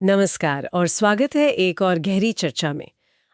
नमस्कार और स्वागत है एक और गहरी चर्चा में।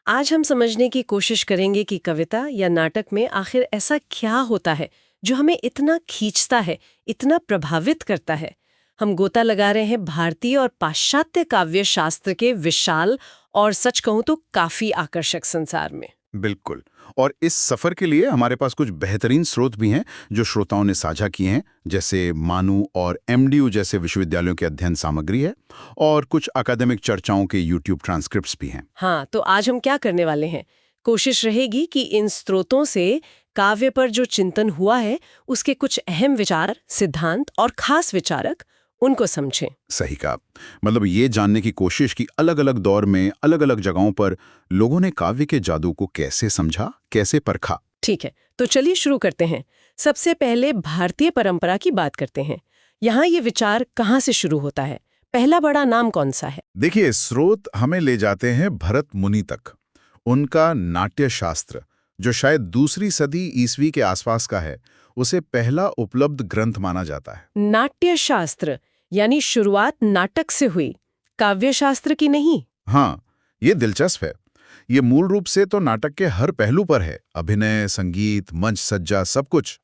आज हम समझने की कोशिश करेंगे कि कविता या नाटक में आखिर ऐसा क्या होता है जो हमें इतना खींचता है, इतना प्रभावित करता है। हम गोता लगा रहे हैं भारतीय और पाश्चात्य काव्य शास्त्र के विशाल और सच कहूं तो काफी आकर्षक संसार में। बिल्कुल। और इस सफर के लिए हमारे पास कुछ बेहतरीन स्रोत भी हैं जो श्रोताओं ने साझा किए हैं, जैसे मानू और एमडीयू जैसे विश्वविद्यालयों की अध्ययन सामग्री है और कुछ अकादमिक चर्चाओं के यूट्यूब ट्रांसक्रिप्ट्स भी हैं। हाँ, तो आज हम क्या करने वाले हैं? कोशिश रहेगी कि इन स्रोतों से काव्य पर जो चिंतन हुआ है उसके कुछ अहम विचार, सिद्धांत और खास विचारक उनको समझें। सही कहा। मतलब ये जानने की कोशिश कि अलग अलग दौर में अलग अलग जगहों पर लोगों ने काव्य के जादू को कैसे समझा, कैसे परखा। ठीक है, तो चलिए शुरू करते हैं। सबसे पहले भारतीय परंपरा की बात करते हैं। यहाँ ये विचार कहाँ से शुरू होता है? पहला बड़ा नाम कौन सा है? देखिए, स्रोत हमें ले जाते हैं भरत मुनि तक। उनका नाट्य शास्त्र, जो शायद दूसरी सदी ईसवी के आसपास का है, उसे पहला उपलब्ध ग्रंथ माना जाता है। नाट्य शास्त्र यानी शुरुआत नाटक से हुई, काव्य शास्त्र की नहीं। हाँ, ये दिलचस्प है। ये मूल रूप से तो नाटक के हर पहलू पर है, अभिनय, संगीत, मंच सज्जा, सब कुछ।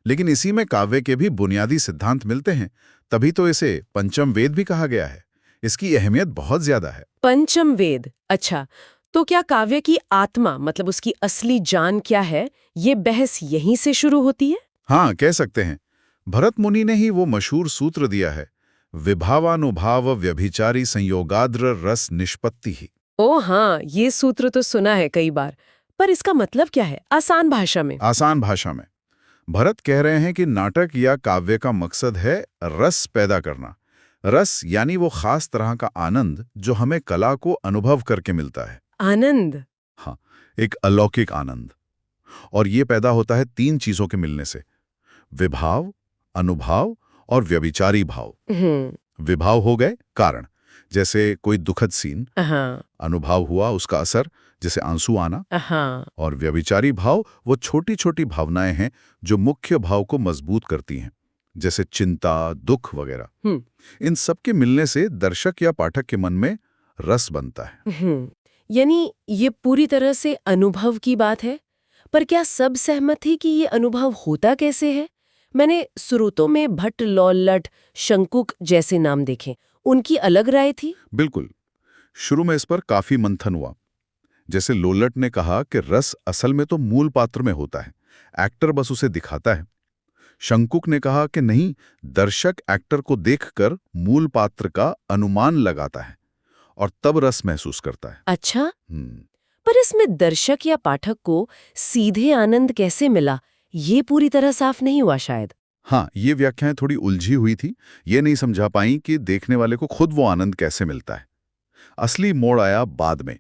लेकिन इसी में काव्य के भी बुनियादी सिद्धांत मिलते हैं, तभी तो इसे पंचम वेद भी कहा गया है। इसकी अहमियत बहुत ज्यादा है। पंचम वेद, अच्छा। तो क्या काव्य की आत्मा मतलब उसकी असली जान क्या है, ये बहस यहीं से शुरू होती है? हाँ, कह सकते हैं। भरत मुनि ने ही वो मशहूर सूत्र दिया है, विभावानुभाव व्यभिचारी संयोगाद्र रस निष्पत्ति ही। ओ हाँ, ये सूत्र तो सुना है कई बार, पर इसका मतलब क्या है आसान भाषा में? आसान भाषा में भरत कह रहे हैं कि नाटक या काव्य का मकसद है रस पैदा करना। रस यानी वो खास तरह का आनंद जो हमें कला को अनुभव करके मिलता है। आनंद? हाँ, एक अलौकिक आनंद। और ये पैदा होता है तीन चीजों के मिलने से, विभाव, अनुभाव और व्यभिचारी भाव। विभाव हो गए कारण, जैसे कोई दुखद सीन। हाँ। अनुभव हुआ उसका असर, जैसे आंसू आना। हाँ। और व्यभिचारी भाव वो छोटी छोटी भावनाएं हैं जो मुख्य भाव को मजबूत करती हैं, जैसे चिंता, दुख वगैरह। इन सब के मिलने से दर्शक या पाठक के मन में रस बनता है। यानी ये पूरी तरह से अनुभव की बात है। पर क्या सब सहमत हैं कि ये अनुभव होता कैसे है? मैंने स्रोतों में भट्ट, लौल्लट, शंकुक जैसे नाम देखे, उनकी अलग राय थी। बिल्कुल। शुरू में इस पर काफी मंथन हुआ। जैसे लोल्लट ने कहा कि रस असल में तो मूल पात्र में होता है, एक्टर बस उसे दिखाता है। शंकुक ने कहा कि नहीं, दर्शक एक्टर को देखकर मूल पात्र का अनुमान लगाता है और तब रस महसूस करता है। अच्छा, पर इसमें दर्शक या पाठक को सीधे आनंद कैसे मिला, ये पूरी तरह साफ नहीं हुआ शायद। हाँ, ये व्याख्याएं थोड़ी उलझी हुई थी। ये नहीं समझा पाई कि देखने वाले को खुद वो आनंद कैसे मिलता है। असली मोड़ आया बाद में,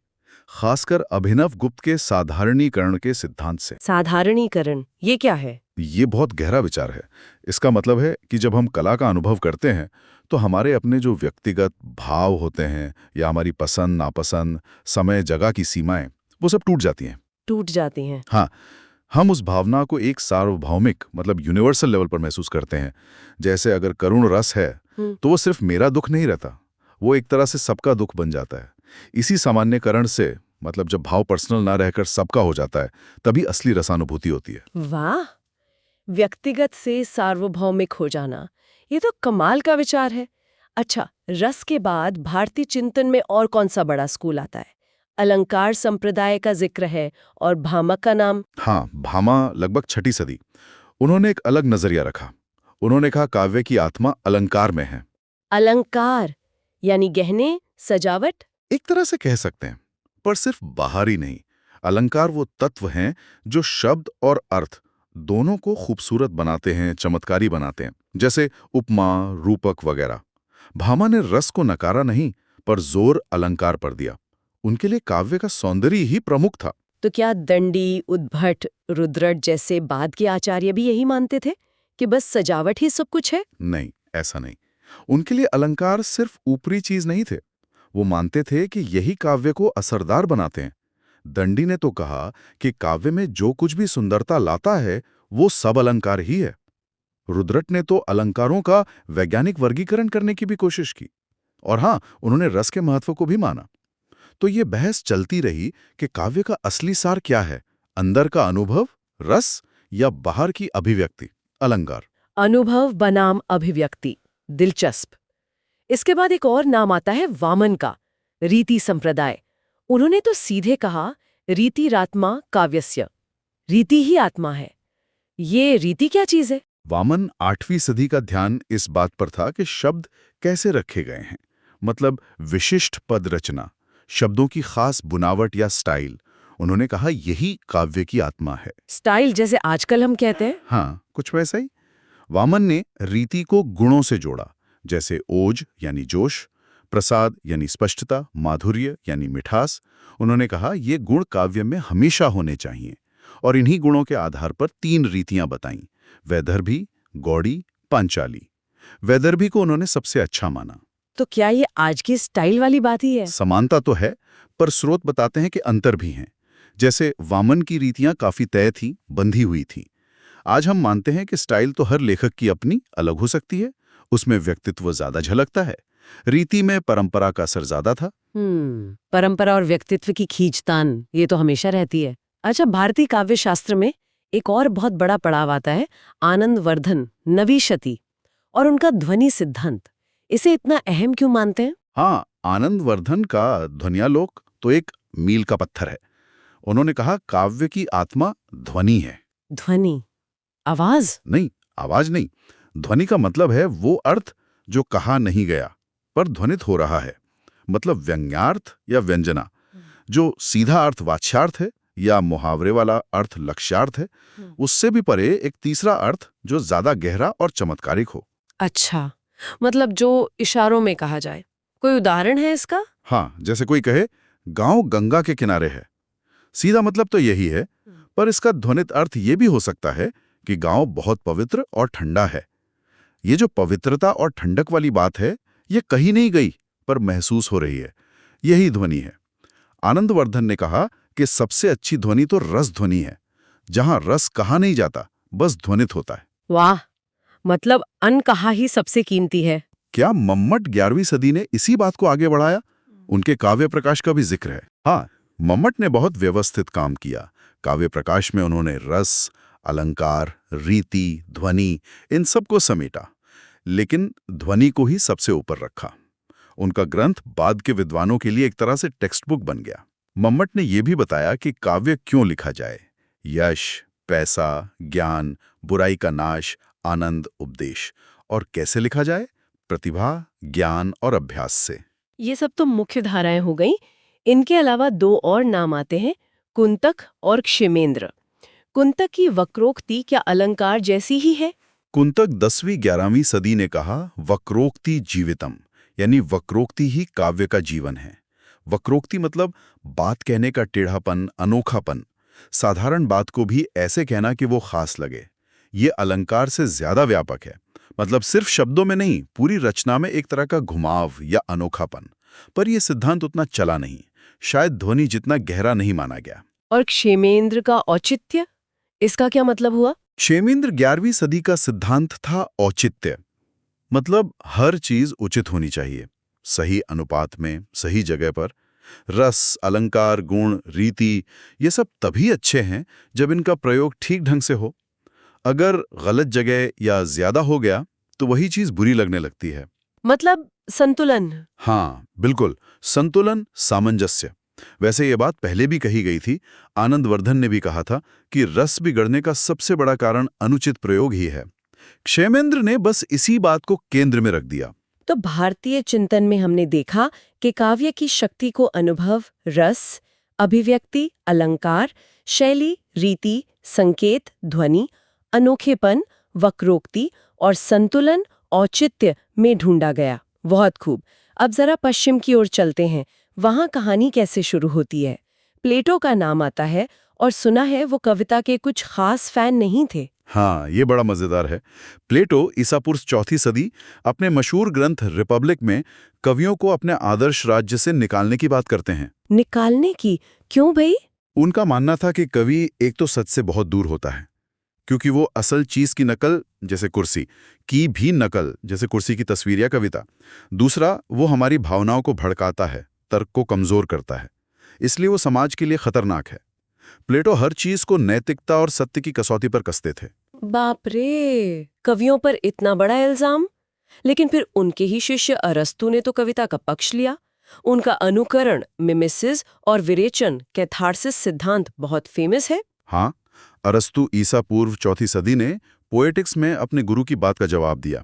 खासकर अभिनव गुप्त के साधारणीकरण के सिद्धांत से। साधारणीकरण, ये क्या है? ये बहुत गहरा विचार है। इसका मतलब है कि जब हम कला का अनुभव करते हैं तो हमारे अपने जो व्यक्तिगत भाव होते हैं या हमारी पसंद नापसंद, समय जगह की सीमाएं, वो सब टूट जाती हैं। टूट जाती हैं। हाँ, हम उस भावना को एक सार्वभौमिक मतलब यूनिवर्सल लेवल पर महसूस करते हैं। जैसे अगर करुण रस है तो वो सिर्फ मेरा दुख नहीं रहता, वो एक तरह से सबका दुख बन जाता है। इसी सामान्यकरण से, मतलब जब भाव पर्सनल ना रहकर सबका हो जाता है, तभी असली रसानुभूति होती है। वाह, व्यक्तिगत से सार्वभौमिक हो जाना, ये तो कमाल का विचार है। अच्छा, रस के बाद भारतीय चिंतन में और कौन सा बड़ा स्कूल आता है? अलंकार संप्रदाय का जिक्र है और भामह का नाम। हाँ, भामा लगभग 6ठी सदी। उन्होंने एक अलग नजरिया रखा। उन्होंने कहा काव्य की आत्मा अलंकार में है। अलंकार यानी गहने, सजावट? एक तरह से कह सकते हैं, पर सिर्फ बाहरी नहीं। अलंकार वो तत्व हैं जो शब्द और अर्थ दोनों को खूबसूरत बनाते हैं, चमत्कारी बनाते हैं, जैसे उपमा, रूपक वगैरह। भामा ने रस को नकारा नहीं, पर जोर अलंकार पर दिया। उनके लिए काव्य का सौंदर्य ही प्रमुख था। तो क्या दंडी, उद्भट, रुद्रट जैसे बाद के आचार्य भी यही मानते थे कि बस सजावट ही सब कुछ है? नहीं, ऐसा नहीं। उनके लिए अलंकार सिर्फ ऊपरी चीज नहीं थे। वो मानते थे कि यही काव्य को असरदार बनाते हैं। दंडी ने तो कहा कि काव्य में जो कुछ भी सुंदरता लाता है वो सब अलंकार ही है। रुद्रट ने तो अलंकारों का वैज्ञानिक वर्गीकरण करने की भी कोशिश की। और हाँ, उन्होंने रस के महत्व को भी माना। तो ये बहस चलती रही कि काव्य का असली सार क्या है, अंदर का अनुभव, रस, या बाहर की अभिव्यक्ति, अलंकार। अनुभव बनाम अभिव्यक्ति, दिलचस्प। इसके बाद एक और नाम आता है वामन का, रीति संप्रदाय। उन्होंने तो सीधे कहा रीतिरात्मा काव्यस्य, रीति ही आत्मा है। ये रीति क्या चीज है? वामन 8वीं सदी का ध्यान इस बात पर था कि शब्द कैसे रखे गए हैं, मतलब विशिष्ट पद रचना, शब्दों की खास बुनावट या स्टाइल। उन्होंने कहा यही काव्य की आत्मा है। स्टाइल जैसे आजकल हम कहते हैं? हाँ, कुछ वैसा ही। वामन ने रीति को गुणों से जोड़ा, जैसे ओज यानी जोश, प्रसाद यानी स्पष्टता, माधुर्य यानी मिठास। उन्होंने कहा ये गुण काव्य में हमेशा होने चाहिए, और इन्हीं गुणों के आधार पर 3 रीतियां बताईं: वैदर्भी, गौड़ी, पांचाली। वैदर्भी को उन्होंने सबसे अच्छा माना। तो क्या ये आज की स्टाइल वाली बात ही है? समानता तो है, पर स्रोत बताते हैं कि अंतर भी हैं। जैसे वामन की रीतियां काफी तय थी, बंधी हुई थी। आज हम मानते हैं कि स्टाइल तो हर लेखक की अपनी अलग हो सकती है, उसमें व्यक्तित्व ज्यादा झलकता है। रीति में परंपरा का असर ज्यादा था। परंपरा और व्यक्तित्व की खींचतान ये तो हमेशा रहती है। अच्छा, भारतीय काव्य शास्त्र में एक और बहुत बड़ा पड़ाव आता है, आनंदवर्धन, नवी शती और उनका ध्वनि सिद्धांत। इसे इतना अहम क्यों मानते हैं? हाँ, आनंदवर्धन का ध्वन्यालोक तो एक मील का पत्थर है। उन्होंने कहा काव्य की आत्मा ध्वनि है। ध्वनि, आवाज? नहीं, आवाज नहीं। ध्वनि का मतलब है वो अर्थ जो कहा नहीं गया पर ध्वनित हो रहा है, मतलब व्यंग्यार्थ या व्यंजना। जो सीधा अर्थ वाच्यार्थ है या मुहावरे वाला अर्थ लक्ष्यार्थ है, उससे भी परे एक तीसरा अर्थ जो ज्यादा गहरा और चमत्कारिक हो। अच्छा, मतलब जो इशारों में कहा जाए। कोई उदाहरण है इसका? हाँ, जैसे कोई कहे गांव गंगा के किनारे है। सीधा मतलब तो यही है, पर इसका ध्वनित अर्थ ये भी हो सकता है कि गांव बहुत पवित्र और ठंडा है। ये जो पवित्रता और ठंडक वाली बात है, ये कहीं नहीं गई पर महसूस हो रही है। यही ध्वनि है। आनंदवर्धन ने कहा कि सबसे अच्छी ध्वनि तो रस ध्वनि है, जहां रस कहा नहीं जाता, बस ध्वनित होता है। वाह, मतलब अनकहा ही सबसे कीमती है। क्या मम्मट 11वीं सदी ने इसी बात को आगे बढ़ाया? उनके काव्य प्रकाश का भी जिक्र है। हाँ, मम्मट ने बहुत व्यवस्थित काम किया। काव्य प्रकाश में उन्होंने रस, अलंकार, रीति, ध्वनि, इन सब को समेटा, लेकिन ध्वनि को ही सबसे ऊपर रखा। उनका ग्रंथ बाद के विद्वानों के लिए एक तरह से टेक्स्ट बुक बन गया। मम्मट ने यह भी बताया कि काव्य क्यों लिखा जाए: यश, पैसा, ज्ञान, बुराई का नाश, आनंद, उपदेश। और कैसे लिखा जाए? प्रतिभा, ज्ञान और अभ्यास से। ये सब तो मुख्य धाराएं हो गईं। इनके अलावा 2 और नाम आते हैं, कुंतक और क्षेमेंद्र। कुंतक की वक्रोक्ति क्या अलंकार जैसी ही है? कुंतक 10वीं-11वीं सदी ने कहा वक्रोक्ति जीवितम, यानी वक्रोक्ति ही काव्य का जीवन है। वक्रोक्ति मतलब बात कहने का टेढ़ापन, अनोखापन, साधारण बात को भी ऐसे कहना कि वो खास लगे। ये अलंकार से ज्यादा व्यापक है, मतलब सिर्फ शब्दों में नहीं, पूरी रचना में एक तरह का घुमाव या अनोखापन। पर यह सिद्धांत उतना चला नहीं, शायद ध्वनि जितना गहरा नहीं माना गया। और क्षेमेंद्र का औचित्य, इसका क्या मतलब हुआ? क्षेमेंद्र 11वीं सदी का सिद्धांत था औचित्य, मतलब हर चीज उचित होनी चाहिए, सही अनुपात में, सही जगह पर। रस, अलंकार, गुण, रीति, ये सब तभी अच्छे हैं जब इनका प्रयोग ठीक ढंग से हो। अगर गलत जगह या ज्यादा हो गया तो वही चीज बुरी लगने लगती है। मतलब संतुलन। हाँ, बिल्कुल, संतुलन, सामंजस्य। वैसे ये बात पहले भी कही गई थी। आनंदवर्धन ने भी कहा था कि रस बिगड़ने का सबसे बड़ा कारण अनुचित प्रयोग ही है। क्षेमेंद्र ने बस इसी बात को केंद्र में रख दिया। तो भारतीय चिंतन में हमने देखा कि काव्य की शक्ति को अनुभव, रस, अभिव्यक्ति, अलंकार, शैली, रीति, संकेत, ध्वनि, अनोखेपन, वक्रोक्ति और संतुलन, औचित्य में ढूंढा गया। बहुत खूब। अब जरा पश्चिम की ओर चलते हैं। वहां कहानी कैसे शुरू होती है? प्लेटो का नाम आता है और सुना है वो कविता के कुछ खास फैन नहीं थे। हाँ, ये बड़ा मजेदार है। प्लेटो ईसा पूर्व 4वीं सदी अपने मशहूर ग्रंथ रिपब्लिक में कवियों को अपने आदर्श राज्य से निकालने की बात करते हैं। निकालने की? क्यों भाई? उनका मानना था कि कवि एक तो सच से बहुत दूर होता है, क्योंकि वो असल चीज की नकल, जैसे कुर्सी की भी नकल, जैसे कुर्सी की तस्वीर या कविता। दूसरा, वो हमारी भावनाओं को भड़काता है, तर्क को कमजोर करता है, इसलिए वो समाज के लिए खतरनाक है। प्लेटो हर चीज को नैतिकता और सत्य की कसौटी पर कसते थे। बाप रे, कवियों पर इतना बड़ा इल्जाम। लेकिन फिर उनके ही शिष्य अरस्तु ने तो कविता का पक्ष लिया। उनका अनुकरण, मिमेसिस और विरेचन, कैथार्सिस सिद्धांत बहुत फेमस है। हाँ, अरस्तु ईसा पूर्व 4वीं सदी ने पोएटिक्स में अपने गुरु की बात का जवाब दिया।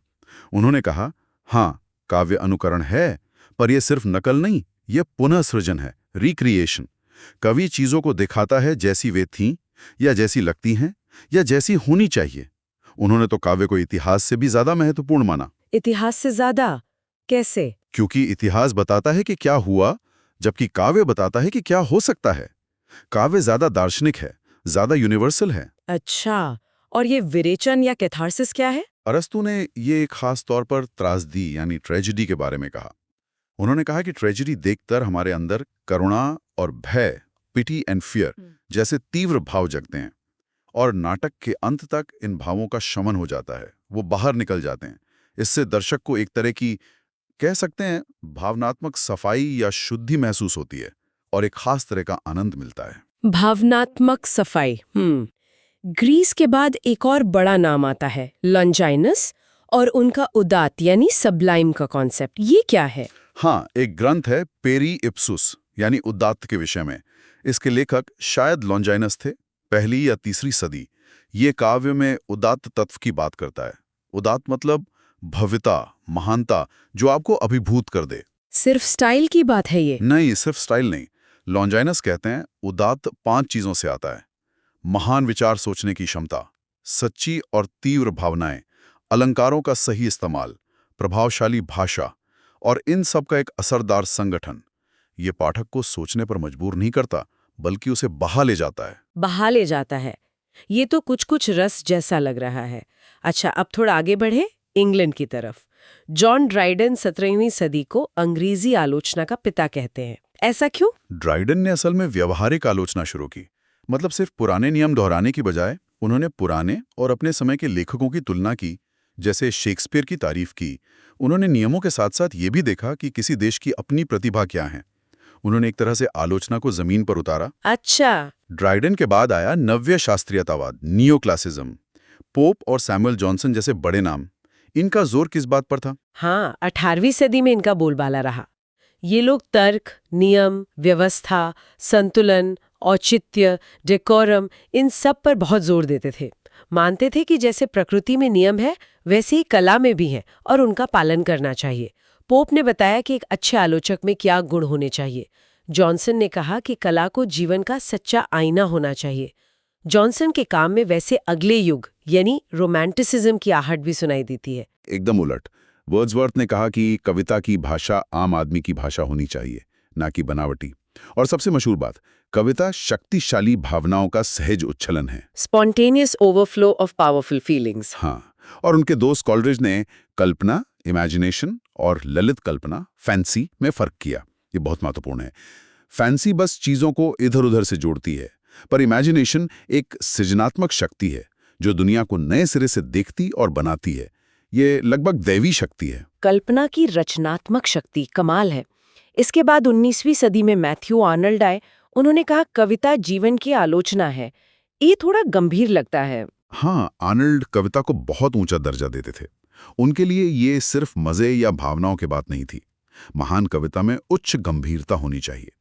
उन्होंने कहा, हाँ, काव्य अनुकरण है, पर यह सिर्फ नकल नहीं, यह पुनः सृजन है, रिक्रिएशन। कवि चीजों को दिखाता है जैसी वे थीं, या जैसी लगती हैं, या जैसी होनी चाहिए। उन्होंने तो काव्य को इतिहास से भी ज्यादा महत्वपूर्ण माना। इतिहास से ज्यादा? कैसे? क्योंकि इतिहास बताता है कि क्या हुआ, जबकि काव्य बताता है कि क्या हो सकता है। काव्य ज्यादा दार्शनिक है, ज्यादा यूनिवर्सल है। अच्छा, और ये विरेचन या कैथार्सिस क्या है? अरस्तु ने ये खास तौर पर त्रासदी यानी ट्रेजेडी के बारे में कहा। उन्होंने कहा कि ट्रेजेडी देखकर हमारे अंदर करुणा और भय, पिटी एंड फियर जैसे तीव्र भाव जगते हैं, और नाटक के अंत तक इन भावों का शमन हो जाता है, वो बाहर निकल जाते हैं। इससे दर्शक को एक तरह की, कह सकते हैं, भावनात्मक सफाई या शुद्धि महसूस होती है, और एक खास तरह का आनंद मिलता है। भावनात्मक सफाई। ग्रीस के बाद एक और बड़ा नाम आता है, लॉन्जाइनस, और उनका उदात्त यानी सबलाइम का कॉन्सेप्ट। ये क्या है? हाँ, एक ग्रंथ है पेरी इप्सुस यानी उदात्त के विषय में। इसके लेखक शायद लॉन्जाइनस थे, 1ली या 3री सदी। ये काव्य में उदात्त तत्व की बात करता है। उदात्त मतलब भव्यता, महानता, जो आपको अभिभूत कर दे। सिर्फ स्टाइल की बात है ये? नहीं, सिर्फ स्टाइल नहीं। लॉन्जाइनस कहते हैं उदात्त 5 चीजों से आता है: महान विचार सोचने की क्षमता, सच्ची और तीव्र भावनाएं, अलंकारों का सही इस्तेमाल, प्रभावशाली भाषा, और इन सब का एक असरदार संगठन। ये पाठक को सोचने पर मजबूर नहीं करता, बल्कि उसे बहा ले जाता है। बहा ले जाता है। ये तो कुछ कुछ रस जैसा लग रहा है। अच्छा, अब थोड़ा आगे बढ़े, इंग्लैंड की तरफ। जॉन ड्राइडन 17वीं सदी को अंग्रेजी आलोचना का पिता कहते हैं। ऐसा क्यों? ड्राइडन ने असल में व्यवहारिक आलोचना शुरू की। मतलब सिर्फ पुराने नियम दोहराने की बजाय उन्होंने पुराने और अपने समय के लेखकों की तुलना की, जैसे शेक्सपियर की तारीफ की। उन्होंने नियमों के साथ साथ ये भी देखा कि किसी देश की अपनी प्रतिभा क्या है। उन्होंने एक तरह से आलोचना को जमीन पर उतारा। अच्छा। ड्राइडन के बाद आया नव्य शास्त्रीयतावाद, नियो क्लासिज्म। पोप और सैमुअल जॉनसन जैसे बड़े नाम। इनका जोर किस बात पर था? हाँ, 18वीं सदी में इनका बोलबाला रहा। ये लोग तर्क, नियम, व्यवस्था, संतुलन, औचित्य, डेकोरम, इन सब पर बहुत जोर देते थे। मानते थे कि जैसे प्रकृति में नियम है, वैसे ही कला में भी है, और उनका पालन करना चाहिए। पोप ने बताया कि एक अच्छे आलोचक में क्या गुण होने चाहिए। जॉनसन ने कहा कि कला को जीवन का सच्चा आईना होना चाहिए। जॉनसन के काम में वैसे अगले युग यानी रोमांटिसिज्म की आहट भी सुनाई देती है। एकदम उलट। वर्ड्सवर्थ ने कहा कि कविता की भाषा आम आदमी की भाषा होनी चाहिए, ना कि बनावटी। और सबसे मशहूर बात, कविता शक्तिशाली भावनाओं का सहज उच्छलन है। Spontaneous overflow of powerful feelings. हाँ, और उनके दोस्त कॉलरिज ने कल्पना, इमेजिनेशन, और ललित कल्पना, फैंसी में फर्क किया। ये बहुत महत्वपूर्ण है। फैंसी बस चीजों को इधर-उधर से जोड़ती है, पर इमेजिनेशन एक सृजनात्मक शक्ति है जो दुनिया को नए सिरे से देखती और बनाती है। ये लगभग दैवी शक्ति है। कल्पना की रचनात्मक शक्ति कमाल है। इसके बाद 19वीं सदी में मैथ्यू आर्नल्ड आए। उन्होंने कहा कविता जीवन की आलोचना है। ये थोड़ा गंभीर लगता है। हाँ, आर्नल्ड कविता को बहुत ऊंचा दर्जा देते थे। उनके लिए ये सिर्फ मजे या भावनाओं की बात नहीं थी। महान कविता में उच्च गंभीरता होनी चाहिए।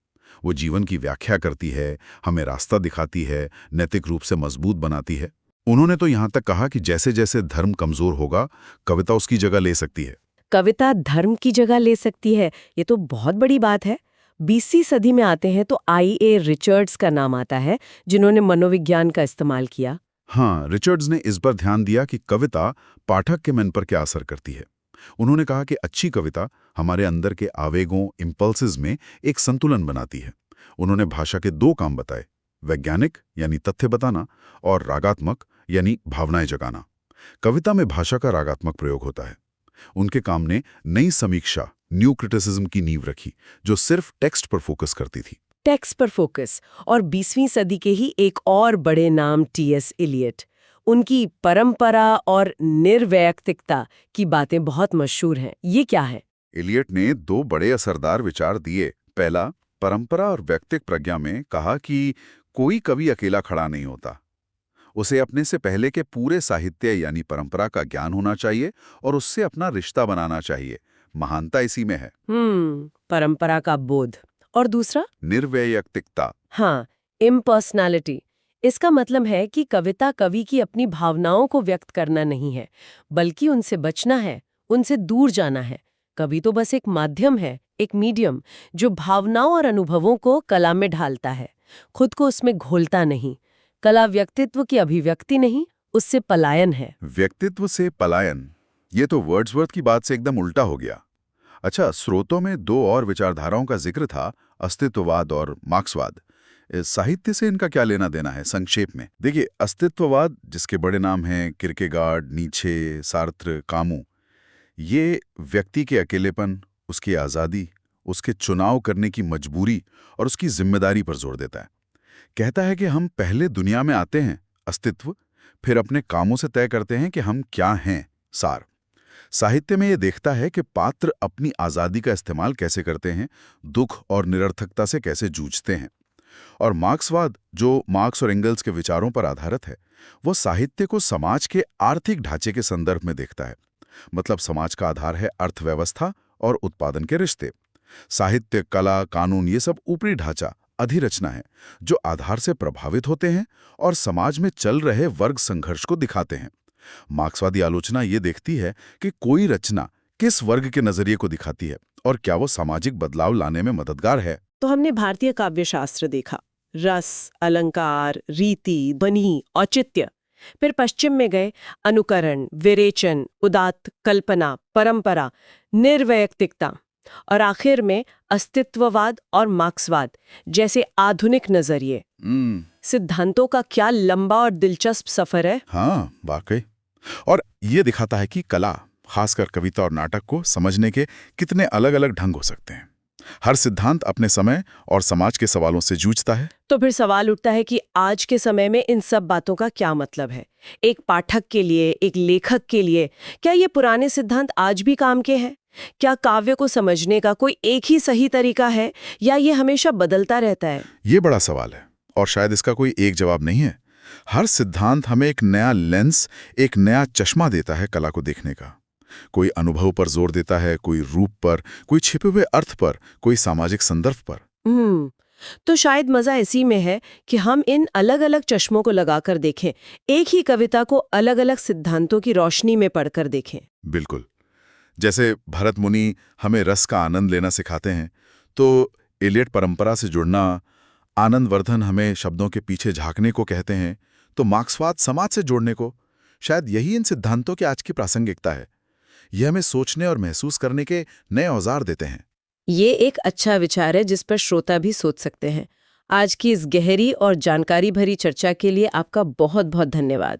वो जीवन की व्याख्या करती है, हमें रास्ता दिखाती है, नैतिक रूप से मजबूत बनाती है। उन्होंने तो यहाँ तक कहा कि जैसे जैसे धर्म कमजोर होगा, कविता उसकी जगह ले सकती है। कविता धर्म की जगह ले सकती है, ये तो बहुत बड़ी बात है। 20वीं सदी में आते हैं तो I.A. रिचर्ड्स का नाम आता है, जिन्होंने मनोविज्ञान का इस्तेमाल किया। हाँ, रिचर्ड्स ने इस पर ध्यान दिया कि कविता पाठक के मन पर क्या असर करती है। उन्होंने कहा कि अच्छी कविता हमारे अंदर के आवेगों, इम्पल्सेस में एक संतुलन बनाती है। उन्होंने भाषा के 2 काम बताए: वैज्ञानिक यानी तथ्य बताना, और रागात्मक यानी भावनाएं जगाना। कविता में भाषा का रागात्मक प्रयोग होता है। उनके काम ने नई समीक्षा, न्यू क्रिटिसिज्म की नींव रखी, जो सिर्फ टेक्स्ट पर फोकस करती थी। टेक्स्ट पर फोकस। और 20वीं सदी के ही एक और बड़े नाम T.S. इलियट। उनकी परंपरा और निर्वैयक्तिकता की बातें बहुत मशहूर हैं। ये क्या है? एलियट ने दो बड़े असरदार विचार दिए। पहला, परंपरा और व्यक्तिक प्रज्ञा में कहा कि कोई कभी अकेला खड़ा नहीं होता। उसे अपने से पहले के पूरे साहित्य यानी परंपरा का ज्ञान होना चाहिए और उससे अपना रिश्ता बनाना चाहिए। महानता इसी में है। परंपरा का बोध। और दूसरा? निर्वैयक्तिकता। हाँ, इम्पर्सनैलिटी। इसका मतलब है कि कविता कवि की अपनी भावनाओं को व्यक्त करना नहीं है, बल्कि उनसे बचना है, उनसे दूर जाना है। कवि तो बस एक माध्यम है, एक मीडियम, जो भावनाओं और अनुभवों को कला में ढालता है, खुद को उसमें घोलता नहीं। कला व्यक्तित्व की अभिव्यक्ति नहीं, उससे पलायन है। व्यक्तित्व से पलायन, ये तो वर्ड्सवर्थ की बात से एकदम उल्टा हो गया। अच्छा, स्रोतों में दो और विचारधाराओं का जिक्र था, अस्तित्ववाद और मार्क्सवाद। इस साहित्य से इनका क्या लेना देना है संक्षेप में? देखिए, अस्तित्ववाद, जिसके बड़े नाम हैं किरकेगार्ड, नीचे, सार्त्र, कामू, ये व्यक्ति के अकेलेपन, उसकी आज़ादी, उसके चुनाव करने की मजबूरी और उसकी जिम्मेदारी पर जोर देता है। कहता है कि हम पहले दुनिया में आते हैं, अस्तित्व, फिर अपने कामों से तय करते हैं कि हम क्या हैं, सार। साहित्य में ये देखता है कि पात्र अपनी आज़ादी का इस्तेमाल कैसे करते हैं, दुख और निरर्थकता से कैसे जूझते हैं। और मार्क्सवाद, जो मार्क्स और एंगल्स के विचारों पर आधारित है, वो साहित्य को समाज के आर्थिक ढांचे के संदर्भ में देखता है। मतलब समाज का आधार है अर्थव्यवस्था और उत्पादन के रिश्ते। साहित्य, कला, कानून, ये सब ऊपरी ढांचा, अधिरचना है, जो आधार से प्रभावित होते हैं और समाज में चल रहे वर्ग संघर्ष को दिखाते हैं। मार्क्सवादी आलोचना ये देखती है कि कोई रचना किस वर्ग के नजरिए को दिखाती है और क्या वो सामाजिक बदलाव लाने में मददगार है। तो हमने भारतीय काव्यशास्त्र देखा, रस, अलंकार, रीति, ध्वनि, औचित्य। फिर पश्चिम में गए, अनुकरण, विरेचन, उदात्त, कल्पना, परंपरा, निर्वैयक्तिकता। और आखिर में अस्तित्ववाद और मार्क्सवाद जैसे आधुनिक नजरिए। सिद्धांतों का क्या लंबा और दिलचस्प सफर है। हाँ, वाकई। और ये दिखाता है कि कला, खासकर कविता और नाटक को समझने के कितने अलग अलग ढंग हो सकते हैं। हर सिद्धांत अपने समय और समाज के सवालों से जूझता है। तो फिर सवाल उठता है कि आज के समय में इन सब बातों का क्या मतलब है? एक पाठक के लिए, एक लेखक के लिए, क्या ये पुराने सिद्धांत आज भी काम के हैं? क्या काव्य को समझने का कोई एक ही सही तरीका है, या ये हमेशा बदलता रहता है? ये बड़ा सवाल है और शायद इसका कोई एक जवाब नहीं है। हर सिद्धांत हमें एक नया लेंस, एक नया चश्मा देता है कला को देखने का। कोई अनुभव पर जोर देता है, कोई रूप पर, कोई छिपे हुए अर्थ पर, कोई सामाजिक संदर्भ पर। तो शायद मजा इसी में है कि हम इन अलग अलग चश्मों को लगाकर देखें, एक ही कविता को अलग अलग सिद्धांतों की रोशनी में पढ़कर देखें। बिल्कुल। जैसे भरत मुनि हमें रस का आनंद लेना सिखाते हैं, तो एलियट परंपरा से जुड़ना, आनंदवर्धन हमें शब्दों के पीछे झांकने को कहते हैं, तो मार्क्सवाद समाज से जोड़ने को। शायद यही इन सिद्धांतों की आज की प्रासंगिकता है। यह हमें सोचने और महसूस करने के नए औजार देते हैं। ये एक अच्छा विचार है जिस पर श्रोता भी सोच सकते हैं। आज की इस गहरी और जानकारी भरी चर्चा के लिए आपका बहुत बहुत धन्यवाद।